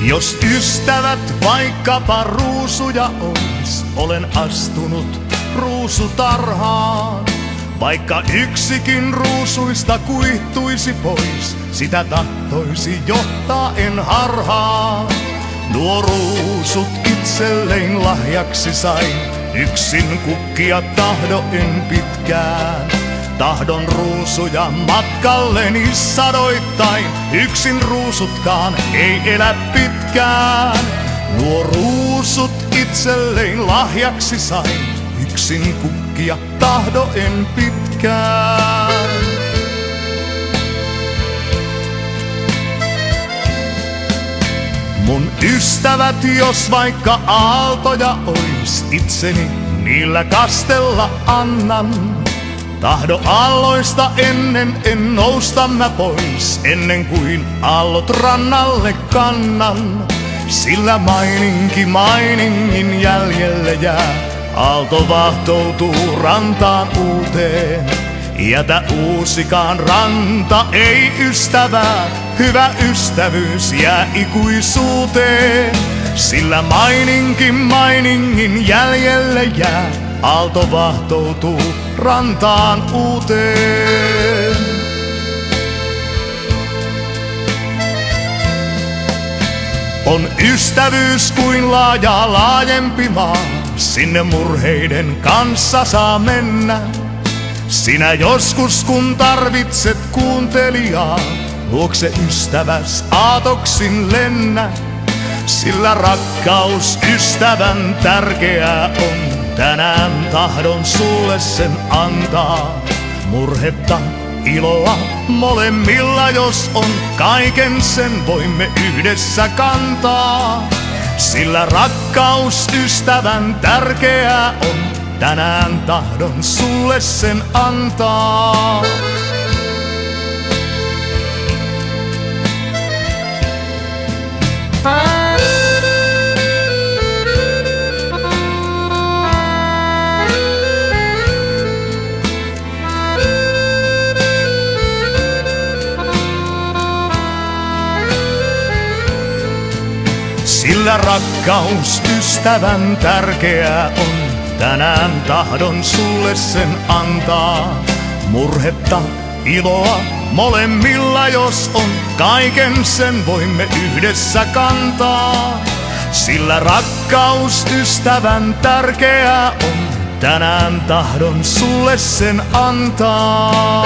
Jos ystävät vaikkapa ruusuja ois, olen astunut ruusutarhaan. Vaikka yksikin ruusuista kuihtuisi pois, sitä tahtoisi johtaa en harhaan. Nuo ruusut itselleen lahjaksi sain, yksin kukkia tahdo en pitkään. Tahdon ruusuja matkalleni sadoittain, yksin ruusutkaan ei elä pitkään. Nuo ruusut itselleen lahjaksi sain, yksin kukkia tahdo en pitkään. Mun ystävät, jos vaikka aaltoja ois, itseni niillä kastella annan. Tahdo aalloista ennen en nousta mä pois, ennen kuin aallot rannalle kannan. Sillä mainingin jäljelle jää, aalto vahtoutuu rantaan uuteen. Jätä uusikaan ranta, ei ystävää, hyvä ystävyys jää ikuisuuteen. Sillä mainingin jäljelle jää, aalto vahtoutuu rantaan uuteen. On ystävyys kuin laaja laajempi maa, sinne murheiden kanssa saa mennä. Sinä joskus kun tarvitset kuuntelijaa, luokse ystäväs aatoksin lennä. Sillä rakkaus ystävän tärkeää on, tänään tahdon sulle sen antaa. Murhetta, iloa molemmilla jos on, kaiken sen voimme yhdessä kantaa. Sillä rakkaus ystävän tärkeää on, tänään tahdon sulle sen antaa. Sillä rakkaus ystävän tärkeää on, tänään tahdon sulle sen antaa. Murhetta, iloa molemmilla jos on, kaiken sen voimme yhdessä kantaa. Sillä rakkaus ystävän tärkeää on, tänään tahdon sulle sen antaa.